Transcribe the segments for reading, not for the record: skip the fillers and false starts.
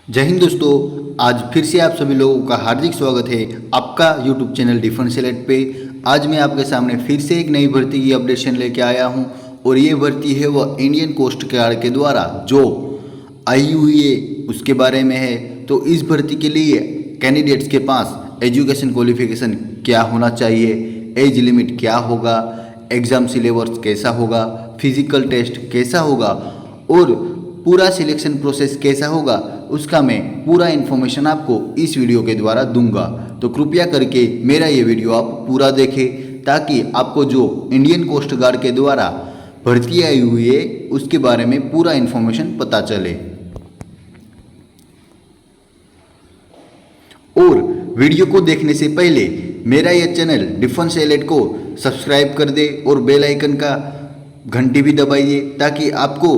जय हिंद दोस्तों। आज फिर से आप सभी लोगों का हार्दिक स्वागत है आपका यूट्यूब चैनल डिफेंस सेलेक्ट पे। आज मैं आपके सामने फिर से एक नई भर्ती की अपडेशन लेके आया हूं और ये भर्ती है वह इंडियन कोस्ट गार्ड के द्वारा जो आई हुई है उसके बारे में है। तो इस भर्ती के लिए कैंडिडेट्स के पास एजुकेशन क्वालिफिकेशन क्या होना चाहिए, एज लिमिट क्या होगा, एग्ज़ाम सिलेबस कैसा होगा, फिजिकल टेस्ट कैसा होगा और पूरा सिलेक्शन प्रोसेस कैसा होगा, उसका मैं पूरा इन्फॉर्मेशन आपको इस वीडियो के द्वारा दूंगा। तो कृपया करके मेरा ये वीडियो आप पूरा देखें ताकि आपको जो इंडियन कोस्ट गार्ड के द्वारा भर्ती आई हुई है उसके बारे में पूरा इन्फॉर्मेशन पता चले। और वीडियो को देखने से पहले मेरा यह चैनल डिफेंस एलर्ट को सब्सक्राइब कर दे और बेल आइकन का घंटी भी दबाइए ताकि आपको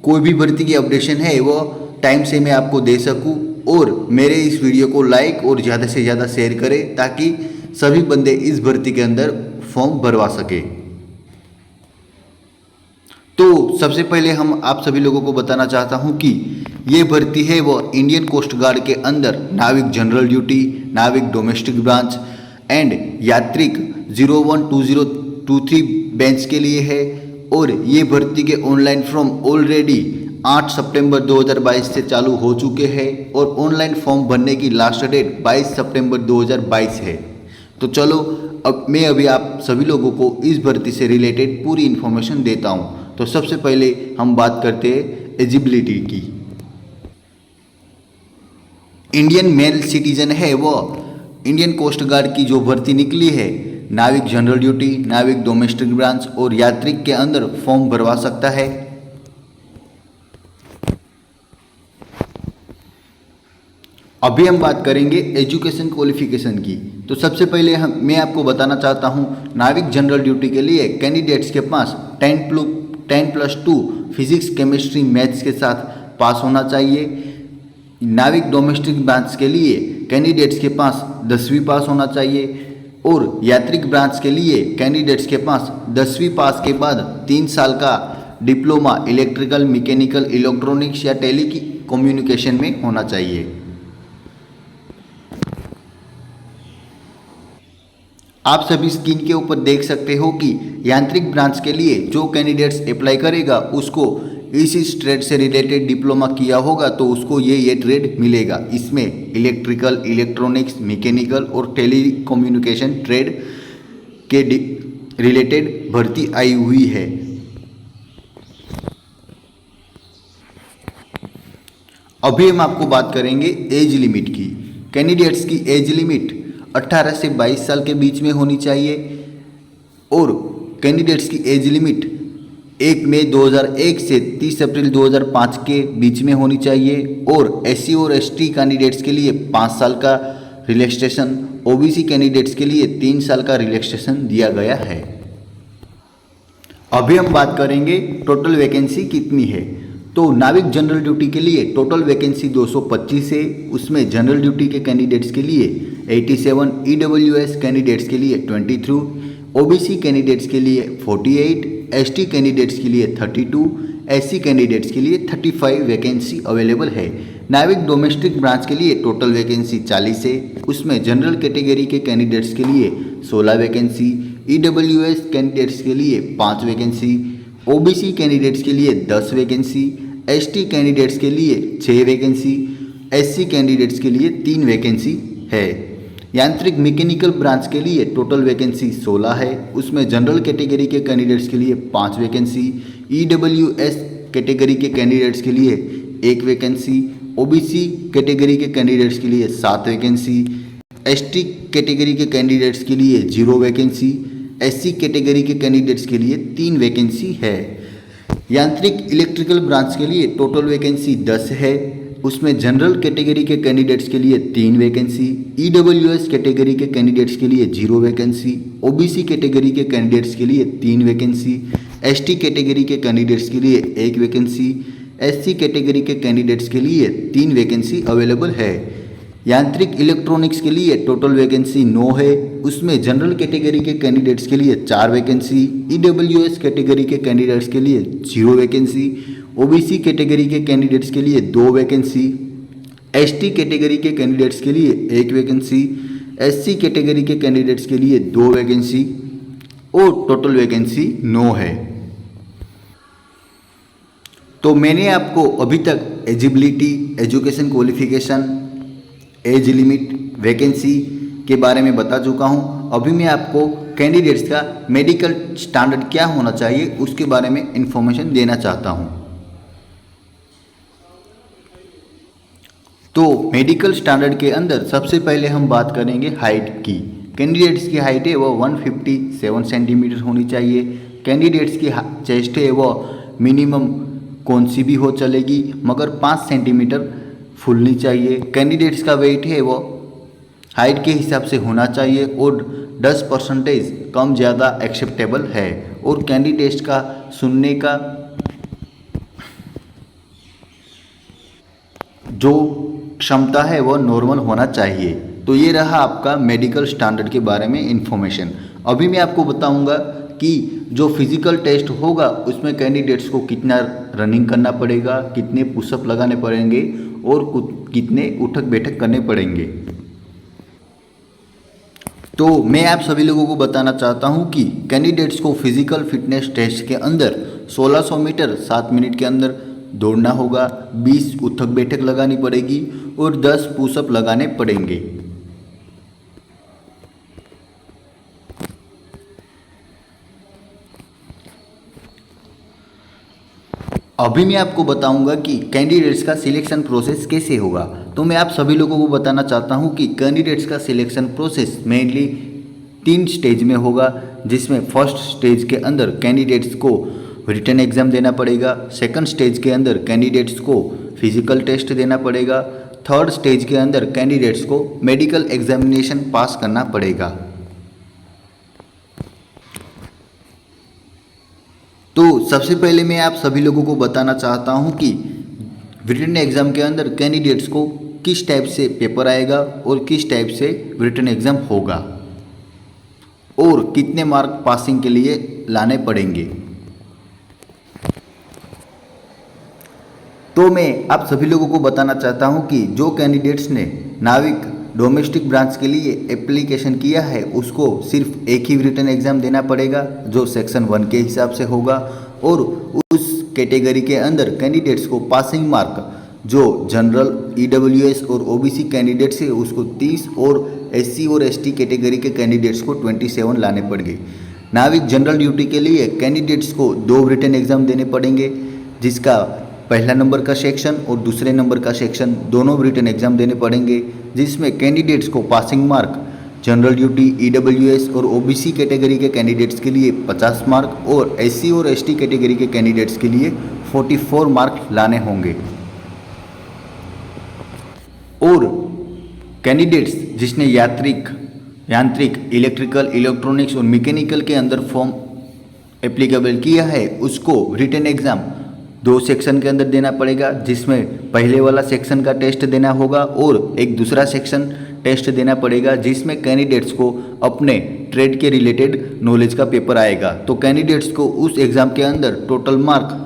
कोई भी भर्ती की अपडेशन है वो टाइम से मैं आपको दे सकूं। और मेरे इस वीडियो को लाइक और ज़्यादा से ज़्यादा शेयर करें ताकि सभी बंदे इस भर्ती के अंदर फॉर्म भरवा सके। तो सबसे पहले हम आप सभी लोगों को बताना चाहता हूं कि ये भर्ती है वो इंडियन कोस्ट गार्ड के अंदर नाविक जनरल ड्यूटी, नाविक डोमेस्टिक ब्रांच एंड यात्रिक 012023 बेंच के लिए है। और ये भर्ती के ऑनलाइन फॉर्म ऑलरेडी 8 सितंबर 2022 से चालू हो चुके हैं और ऑनलाइन फॉर्म भरने की लास्ट डेट 22 सितंबर 2022 है। तो चलो अब मैं अभी आप सभी लोगों को इस भर्ती से रिलेटेड पूरी इन्फॉर्मेशन देता हूँ। तो सबसे पहले हम बात करते हैं एलिजिबिलिटी की। इंडियन मेल सिटीजन है वो इंडियन कोस्ट गार्ड की जो भर्ती निकली है नाविक जनरल ड्यूटी, नाविक डोमेस्टिक ब्रांच और यात्रिक के अंदर फॉर्म भरवा सकता है। अभी हम बात करेंगे एजुकेशन क्वालिफिकेशन की। तो सबसे पहले मैं आपको बताना चाहता हूं नाविक जनरल ड्यूटी के लिए कैंडिडेट्स के पास 10+2 फिजिक्स, केमिस्ट्री, मैथ्स के साथ पास होना चाहिए। नाविक डोमेस्टिक ब्रांच के लिए कैंडिडेट्स के पास 10वीं पास होना चाहिए और यात्रिक ब्रांच के लिए कैंडिडेट्स के पास 10वीं पास के बाद 3 साल का डिप्लोमा इलेक्ट्रिकल, मैकेनिकल, इलेक्ट्रॉनिक्स या टेली कम्युनिकेशन में होना चाहिए। आप सभी स्क्रीन के ऊपर देख सकते हो कि यांत्रिक ब्रांच के लिए जो कैंडिडेट्स अप्लाई करेगा उसको इस ट्रेड से रिलेटेड डिप्लोमा किया होगा तो उसको ये ट्रेड मिलेगा। इसमें इलेक्ट्रिकल, इलेक्ट्रॉनिक्स, मैकेनिकल और टेली कम्युनिकेशन ट्रेड के रिलेटेड भर्ती आई हुई है। अभी हम आपको बात करेंगे एज लिमिट की। कैंडिडेट्स की एज लिमिट 18 से 22 साल के बीच में होनी चाहिए और कैंडिडेट्स की एज लिमिट 1 मई 2001 से 30 अप्रैल 2005 के बीच में होनी चाहिए। और SC और ST कैंडिडेट्स के लिए 5 साल का रिलैक्सेशन, OBC कैंडिडेट्स के लिए 3 साल का रिलैक्सेशन दिया गया है। अभी हम बात करेंगे टोटल वैकेंसी कितनी है। तो नाविक जनरल ड्यूटी के लिए टोटल वैकेंसी 225 है। उसमें जनरल ड्यूटी के कैंडिडेट्स के लिए 87, EWS कैंडिडेट्स के लिए 23, OBC कैंडिडेट्स के लिए 48, ST कैंडिडेट्स के लिए 32, SC कैंडिडेट्स के लिए 35 वैकेंसी अवेलेबल है। नाविक डोमेस्टिक ब्रांच के लिए टोटल वैकेंसी 40 है। उसमें जनरल कैटेगरी के कैंडिडेट्स के लिए 16 वैकेंसी, EWS कैंडिडेट्स के लिए 5 वैकेंसी, OBC कैंडिडेट्स के लिए 10 वैकेंसी, ST कैंडिडेट्स के लिए 6 वैकेंसी, SC कैंडिडेट्स के लिए 3 वैकेंसी है। यांत्रिक मैकेनिकल ब्रांच के लिए टोटल वैकेंसी 16 है। उसमें जनरल कैटेगरी के कैंडिडेट्स के लिए 5 वैकेंसी, EWS कैटेगरी के कैंडिडेट्स के लिए 1 वैकेंसी, OBC कैटेगरी के कैंडिडेट्स के लिए 7 वैकेंसी, ST कैटेगरी के कैंडिडेट्स के लिए 0 वैकेंसी, SC कैटेगरी के कैंडिडेट्स के लिए 3 वैकेंसी है। यांत्रिक इलेक्ट्रिकल ब्रांच के लिए टोटल वैकेंसी 10 है। उसमें जनरल कैटेगरी के कैंडिडेट्स के लिए 3 वैकेंसी, EWS कैटेगरी के कैंडिडेट्स के लिए 0 वैकेंसी, OBC कैटेगरी के कैंडिडेट्स के लिए 3 वैकेंसी, ST कैटेगरी के कैंडिडेट्स के लिए 1 वैकेंसी, SC कैटेगरी के कैंडिडेट्स के लिए 3 वैकेंसी अवेलेबल है। यांत्रिक इलेक्ट्रॉनिक्स के लिए टोटल वैकेंसी 9 है। उसमें जनरल कैटेगरी के कैंडिडेट्स के लिए 4 वैकेंसी, EWS कैटेगरी के कैंडिडेट्स के लिए 0 वैकेंसी, OBC कैटेगरी के कैंडिडेट्स के लिए 2 वैकेंसी, एसटी कैटेगरी के कैंडिडेट्स के लिए 1 वैकेंसी, एससी कैटेगरी के कैंडिडेट्स के लिए 2 वैकेंसी और टोटल वैकेंसी 9 है। तो मैंने आपको अभी तक eligibility, education qualification, age limit, vacancy के बारे में बता चुका हूं। अभी मैं आपको कैंडिडेट्स का मेडिकल स्टैंडर्ड क्या होना चाहिए उसके बारे में इंफॉर्मेशन देना चाहता हूं। तो मेडिकल स्टैंडर्ड के अंदर सबसे पहले हम बात करेंगे हाइट की। कैंडिडेट्स की हाइट है वो 157 सेंटीमीटर होनी चाहिए। कैंडिडेट्स की चेस्ट है वो मिनिमम कौन सी भी हो चलेगी मगर 5 सेंटीमीटर फूलनी चाहिए। कैंडिडेट्स का वेट है वो हाइट के हिसाब से होना चाहिए और 10% कम ज़्यादा एक्सेप्टेबल है। और कैंडिडेट्स का सुनने का जो क्षमता है वो नॉर्मल होना चाहिए। तो ये रहा आपका मेडिकल स्टैंडर्ड के बारे में इंफॉर्मेशन। अभी मैं आपको बताऊंगा कि जो फिजिकल टेस्ट होगा उसमें कैंडिडेट्स को कितना रनिंग करना पड़ेगा, कितने पुशअप लगाने पड़ेंगे और कितने उठक बैठक करने पड़ेंगे। तो मैं आप सभी लोगों को बताना चाहता हूं कि कैंडिडेट्स को फिजिकल फिटनेस टेस्ट के अंदर 1600 मीटर 7 मिनट के अंदर दौड़ना होगा, 20 उठक बैठक लगानी पड़ेगी और 10 पुशअप लगाने पड़ेंगे। अभी मैं आपको बताऊंगा कि कैंडिडेट्स का सिलेक्शन प्रोसेस कैसे होगा। तो मैं आप सभी लोगों को बताना चाहता हूं कि कैंडिडेट्स का सिलेक्शन प्रोसेस मेनली 3 स्टेज में होगा, जिसमें फर्स्ट स्टेज के अंदर कैंडिडेट्स को रिटन एग्ज़ाम देना पड़ेगा, सेकंड स्टेज के अंदर कैंडिडेट्स को फिजिकल टेस्ट देना पड़ेगा, थर्ड स्टेज के अंदर कैंडिडेट्स को मेडिकल एग्जामिनेशन पास करना पड़ेगा। तो सबसे पहले मैं आप सभी लोगों को बताना चाहता हूं कि रिटन एग्ज़ाम के अंदर कैंडिडेट्स को किस टाइप से पेपर आएगा और किस टाइप से रिटन एग्ज़ाम होगा और कितने मार्क पासिंग के लिए लाने पड़ेंगे। तो मैं आप सभी लोगों को बताना चाहता हूं कि जो कैंडिडेट्स ने नाविक डोमेस्टिक ब्रांच के लिए एप्लीकेशन किया है उसको सिर्फ एक ही रिटन एग्ज़ाम देना पड़ेगा जो सेक्शन 1 के हिसाब से होगा। और उस कैटेगरी के अंदर कैंडिडेट्स को पासिंग मार्क जो जनरल, ईडब्ल्यूएस और ओबीसी कैंडिडेट्स है उसको 30 और एससी और एसटी कैटेगरी के कैंडिडेट्स को 27 लाने पड़ेंगे। नाविक जनरल ड्यूटी के लिए कैंडिडेट्स को 2 रिटन एग्ज़ाम देने पड़ेंगे, जिसका पहला नंबर का सेक्शन और दूसरे नंबर का सेक्शन दोनों रिटन एग्ज़ाम देने पड़ेंगे, जिसमें कैंडिडेट्स को passing mark general duty, EWS और ओबीसी कैटेगरी के कैंडिडेट्स के लिए 50 मार्क और एससी और एसटी कैटेगरी के कैंडिडेट्स के लिए 44 मार्क लाने होंगे। और कैंडिडेट्स जिसने यांत्रिक, इलेक्ट्रिकल, इलेक्ट्रॉनिक्स और मैकेनिकल के अंदर फॉर्म एप्लीकेबल किया है उसको रिटन एग्ज़ाम 2 सेक्शन के अंदर देना पड़ेगा, जिसमें पहले वाला सेक्शन का टेस्ट देना होगा और एक दूसरा सेक्शन टेस्ट देना पड़ेगा, जिसमें कैंडिडेट्स को अपने ट्रेड के रिलेटेड नॉलेज का पेपर आएगा। तो कैंडिडेट्स को उस एग्ज़ाम के अंदर total mark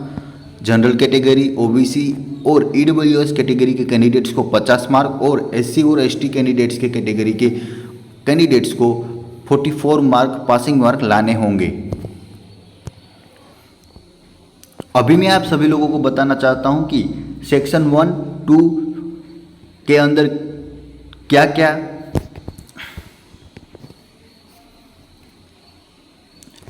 general category, OBC और ईडब्ल्यूएस कैटेगरी के कैंडिडेट्स को 50 मार्क और एससी और एसटी कैंडिडेट्स के कैटेगरी के कैंडिडेट्स को 44 मार्क पासिंग मार्क लाने होंगे। अभी मैं आप सभी लोगों को बताना चाहता हूं कि सेक्शन 1, 2 के अंदर क्या क्या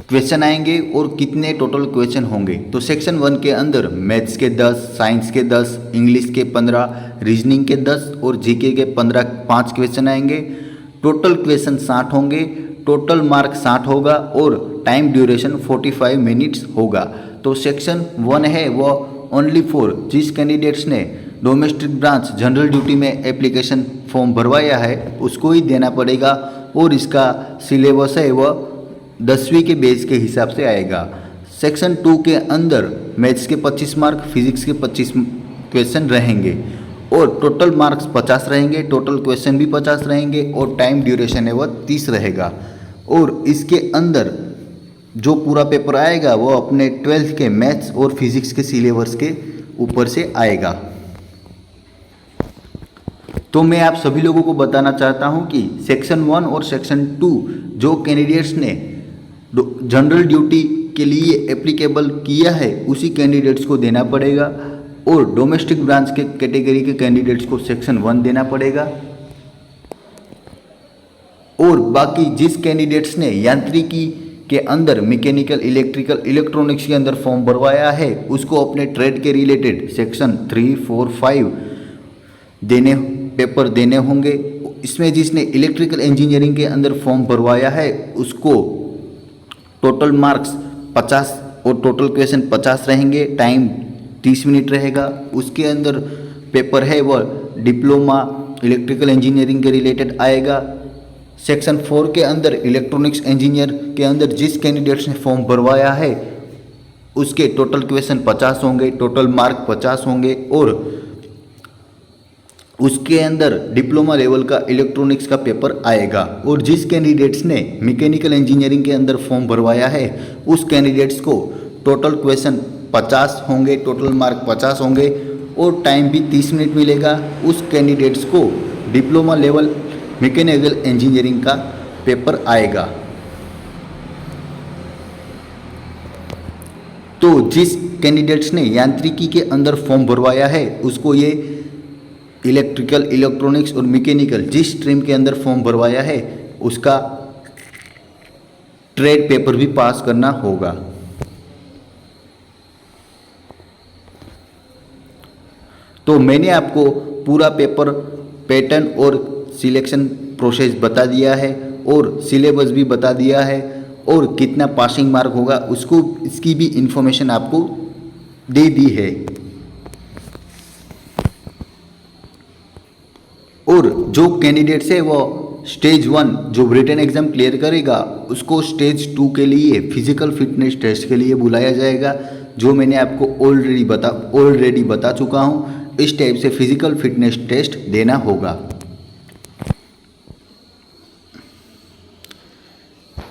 क्वेश्चन आएंगे और कितने टोटल क्वेश्चन होंगे। तो सेक्शन 1 के अंदर मैथ्स के 10, साइंस के 10, इंग्लिश के 15, रीजनिंग के 10 और जीके के 5 क्वेश्चन आएंगे। टोटल क्वेश्चन 60 होंगे, टोटल मार्क 60 होगा और टाइम ड्यूरेशन 45 मिनट्स होगा। तो सेक्शन 1 है वो ओनली फॉर जिस कैंडिडेट्स ने डोमेस्टिक ब्रांच जनरल ड्यूटी में एप्लीकेशन फॉर्म भरवाया है उसको ही देना पड़ेगा और इसका सिलेबस है वो 10वीं के बेस के हिसाब से आएगा। सेक्शन 2 के अंदर मैथ्स के 25 मार्क, फिजिक्स के 25 क्वेश्चन रहेंगे और टोटल मार्क्स 50 रहेंगे, टोटल क्वेश्चन भी 50 रहेंगे और टाइम ड्यूरेशन है वो 30 रहेगा। और इसके अंदर जो पूरा पेपर आएगा वो अपने 12th के मैथ्स और फिजिक्स के सिलेबस के ऊपर से आएगा। तो मैं आप सभी लोगों को बताना चाहता हूं कि सेक्शन 1 और सेक्शन 2 जो कैंडिडेट्स ने जनरल ड्यूटी के लिए एप्लीकेबल किया है उसी कैंडिडेट्स को देना पड़ेगा, और डोमेस्टिक ब्रांच के कैटेगरी के कैंडिडेट्स को सेक्शन 1 देना पड़ेगा। और बाकी जिस कैंडिडेट्स ने यांत्रिकी के अंदर मैकेनिकल, इलेक्ट्रिकल, इलेक्ट्रॉनिक्स के अंदर फॉर्म भरवाया है उसको अपने ट्रेड के रिलेटेड सेक्शन 3, 4, 5 पेपर देने होंगे। इसमें जिसने इलेक्ट्रिकल इंजीनियरिंग के अंदर फॉर्म भरवाया है उसको टोटल मार्क्स 50 और टोटल क्वेश्चन 50 रहेंगे, टाइम 30 मिनट रहेगा। उसके अंदर पेपर है वह डिप्लोमा इलेक्ट्रिकल इंजीनियरिंग के रिलेटेड आएगा। सेक्शन 4 के अंदर इलेक्ट्रॉनिक्स इंजीनियर के अंदर जिस कैंडिडेट्स ने फॉर्म भरवाया है उसके टोटल क्वेश्चन 50 होंगे, टोटल मार्क 50 होंगे, और उसके अंदर डिप्लोमा लेवल का इलेक्ट्रॉनिक्स का पेपर आएगा। और जिस कैंडिडेट्स ने मैकेनिकल इंजीनियरिंग के अंदर फॉर्म भरवाया है उस कैंडिडेट्स को टोटल क्वेश्चन 50 होंगे, टोटल मार्क 50 होंगे, और टाइम भी 30 मिनट मिलेगा। उस कैंडिडेट्स को डिप्लोमा लेवल मैकेनिकल इंजीनियरिंग का पेपर आएगा। तो जिस कैंडिडेट्स ने यांत्रिकी के अंदर फॉर्म भरवाया है उसको ये इलेक्ट्रिकल, इलेक्ट्रॉनिक्स और मैकेनिकल जिस स्ट्रीम के अंदर फॉर्म भरवाया है उसका ट्रेड पेपर भी पास करना होगा। तो मैंने आपको पूरा पेपर पैटर्न और सिलेक्शन प्रोसेस बता दिया है और सिलेबस भी बता दिया है, और कितना पासिंग मार्क होगा उसको इसकी भी इंफॉर्मेशन आपको दे दी है। और जो कैंडिडेट्स है वो स्टेज 1 जो रिटन एग्जाम क्लियर करेगा उसको स्टेज 2 के लिए फिजिकल फिटनेस टेस्ट के लिए बुलाया जाएगा, जो मैंने आपको ऑलरेडी बता चुका हूँ। इस टाइप से फिजिकल फिटनेस टेस्ट देना होगा।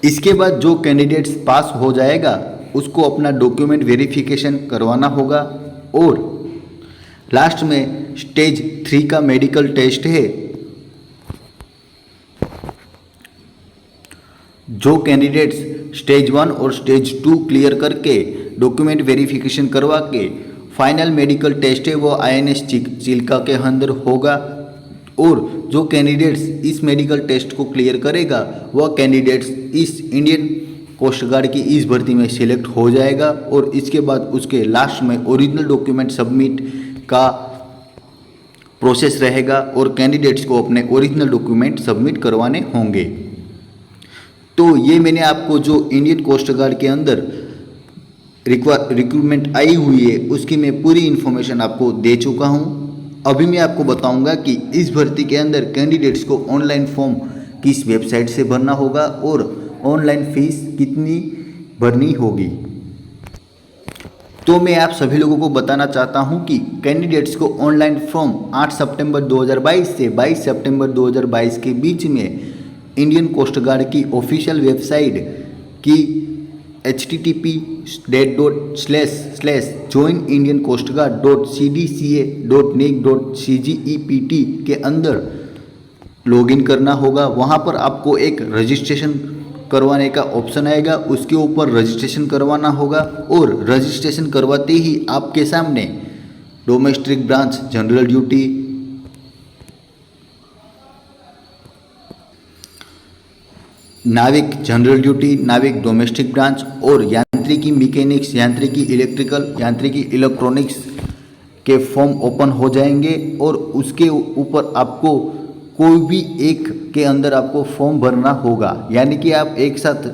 इसके बाद जो कैंडिडेट्स पास हो जाएगा उसको अपना डॉक्यूमेंट वेरिफिकेशन करवाना होगा, और लास्ट में स्टेज 3 का मेडिकल टेस्ट है। जो कैंडिडेट्स स्टेज 1 और स्टेज 2 क्लियर करके डॉक्यूमेंट वेरिफिकेशन करवा के फाइनल मेडिकल टेस्ट है वो INS चिल्का के अंदर होगा, और जो कैंडिडेट्स इस मेडिकल टेस्ट को क्लियर करेगा वह कैंडिडेट्स इस इंडियन कोस्ट गार्ड की इस भर्ती में सिलेक्ट हो जाएगा। और इसके बाद उसके लास्ट में ओरिजिनल डॉक्यूमेंट सबमिट का प्रोसेस रहेगा और कैंडिडेट्स को अपने ओरिजिनल डॉक्यूमेंट सबमिट करवाने होंगे। तो ये मैंने आपको जो इंडियन कोस्ट गार्ड के अंदर रिक्रूटमेंट आई हुई है उसकी मैं पूरी इन्फॉर्मेशन आपको दे चुका हूँ। अभी मैं आपको बताऊंगा कि इस भर्ती के अंदर कैंडिडेट्स को ऑनलाइन फॉर्म किस वेबसाइट से भरना होगा और ऑनलाइन फीस कितनी भरनी होगी। तो मैं आप सभी लोगों को बताना चाहता हूं कि कैंडिडेट्स को ऑनलाइन फॉर्म 8 सितंबर 2022 से 22 सितंबर 2022 के बीच में इंडियन कोस्ट गार्ड की ऑफिशियल वेबसाइट की http://joinindiancoastguard.cdca.nic.cgept के अंदर लॉगिन करना होगा। वहाँ पर आपको एक रजिस्ट्रेशन करवाने का ऑप्शन आएगा, उसके ऊपर रजिस्ट्रेशन करवाना होगा, और रजिस्ट्रेशन करवाते ही आपके सामने डोमेस्टिक ब्रांच, जनरल ड्यूटी, नाविक जनरल ड्यूटी, नाविक डोमेस्टिक ब्रांच और यांत्रिकी मैकेनिक्स, यांत्रिकी इलेक्ट्रिकल, यांत्रिकी इलेक्ट्रॉनिक्स के फॉर्म ओपन हो जाएंगे। और उसके ऊपर आपको कोई भी एक के अंदर आपको फॉर्म भरना होगा, यानी कि आप एक साथ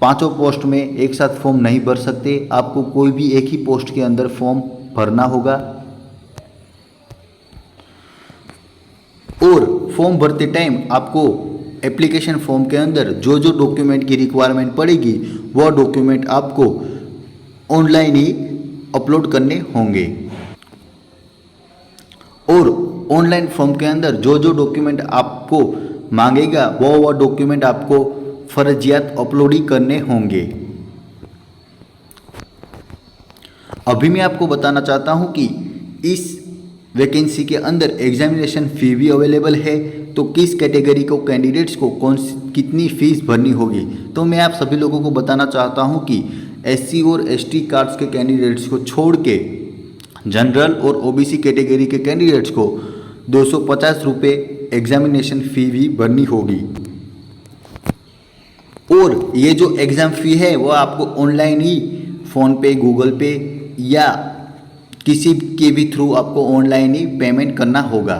5 पोस्ट में एक साथ फॉर्म नहीं भर सकते, आपको कोई भी एक ही पोस्ट के अंदर फॉर्म भरना होगा। और फॉर्म भरते टाइम आपको एप्लीकेशन फॉर्म के अंदर जो जो डॉक्यूमेंट की रिक्वायरमेंट पड़ेगी वह डॉक्यूमेंट आपको ऑनलाइन ही अपलोड करने होंगे। और ऑनलाइन फॉर्म के अंदर जो जो डॉक्यूमेंट आपको मांगेगा वह डॉक्यूमेंट आपको फर्जियात अपलोड ही करने होंगे। अभी मैं आपको बताना चाहता हूं कि इस वैकेंसी के अंदर एग्जामिनेशन फ़ी भी अवेलेबल है। तो किस कैटेगरी को कैंडिडेट्स को कितनी फ़ीस भरनी होगी, तो मैं आप सभी लोगों को बताना चाहता हूं कि SC और ST कास्ट के कैंडिडेट्स को छोड़ के जनरल और OBC कैटेगरी के कैंडिडेट्स को 250 रुपये एग्जामिनेशन फ़ी भी भरनी होगी। और ये जो एग्ज़ाम फ़ी है वो आपको ऑनलाइन ही फ़ोनपे, गूगल पे या किसी के भी थ्रू आपको ऑनलाइन ही पेमेंट करना होगा।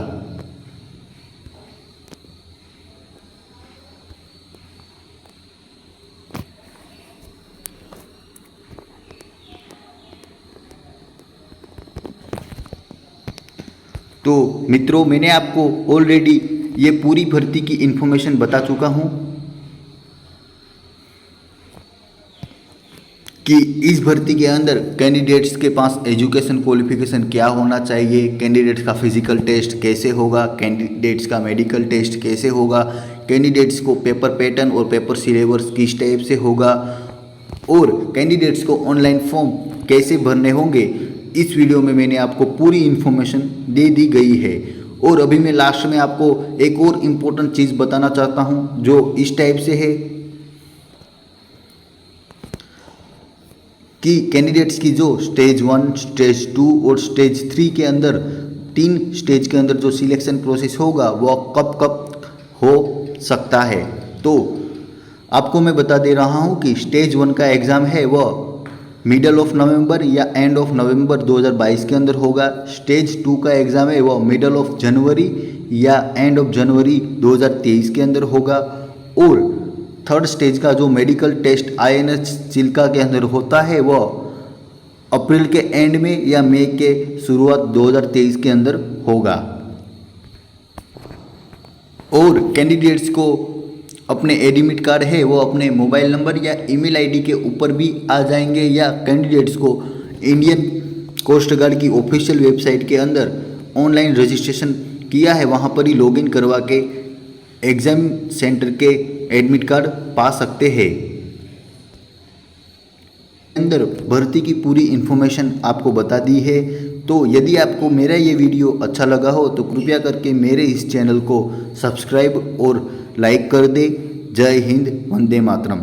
तो मित्रों, मैंने आपको ऑलरेडी ये पूरी भर्ती की इन्फॉर्मेशन बता चुका हूँ कि इस भर्ती के अंदर कैंडिडेट्स के पास एजुकेशन क्वालिफिकेशन क्या होना चाहिए, कैंडिडेट्स का फिजिकल टेस्ट कैसे होगा, कैंडिडेट्स का मेडिकल टेस्ट कैसे होगा, कैंडिडेट्स को पेपर पैटर्न और पेपर सिलेबस किस टाइप से होगा और कैंडिडेट्स को ऑनलाइन फॉर्म कैसे भरने होंगे। इस वीडियो में मैंने आपको पूरी इन्फॉर्मेशन दे दी गई है। और अभी मैं लास्ट में आपको एक और इम्पोर्टेंट चीज़ बताना चाहता हूँ जो इस टाइप से है कि कैंडिडेट्स की जो स्टेज 1, स्टेज 2 और स्टेज 3 के अंदर 3 स्टेज के अंदर जो सिलेक्शन प्रोसेस होगा वो कब कब हो सकता है। तो आपको मैं बता दे रहा हूँ कि स्टेज 1 का एग्ज़ाम है वह मिडल ऑफ नवंबर या एंड ऑफ नवंबर 2022 के अंदर होगा। स्टेज 2 का एग्ज़ाम है वह मिडल ऑफ जनवरी या एंड ऑफ जनवरी 2023 के अंदर होगा। और थर्ड स्टेज का जो मेडिकल टेस्ट INS चिल्का के अंदर होता है वह अप्रैल के एंड में या मई के शुरुआत 2023 के अंदर होगा। और कैंडिडेट्स को अपने एडमिट कार्ड है वो अपने मोबाइल नंबर या ईमेल ID के ऊपर भी आ जाएंगे या कैंडिडेट्स को इंडियन कोस्ट गार्ड की ऑफिशियल वेबसाइट के अंदर ऑनलाइन रजिस्ट्रेशन किया है वहाँ पर ही लॉगिन करवा के एग्ज़ाम सेंटर के एडमिट कार्ड पा सकते हैं। अंदर भर्ती की पूरी इन्फॉर्मेशन आपको बता दी है। तो यदि आपको मेरा ये वीडियो अच्छा लगा हो तो कृपया करके मेरे इस चैनल को सब्सक्राइब और लाइक कर दे। जय हिंद, वंदे मातरम।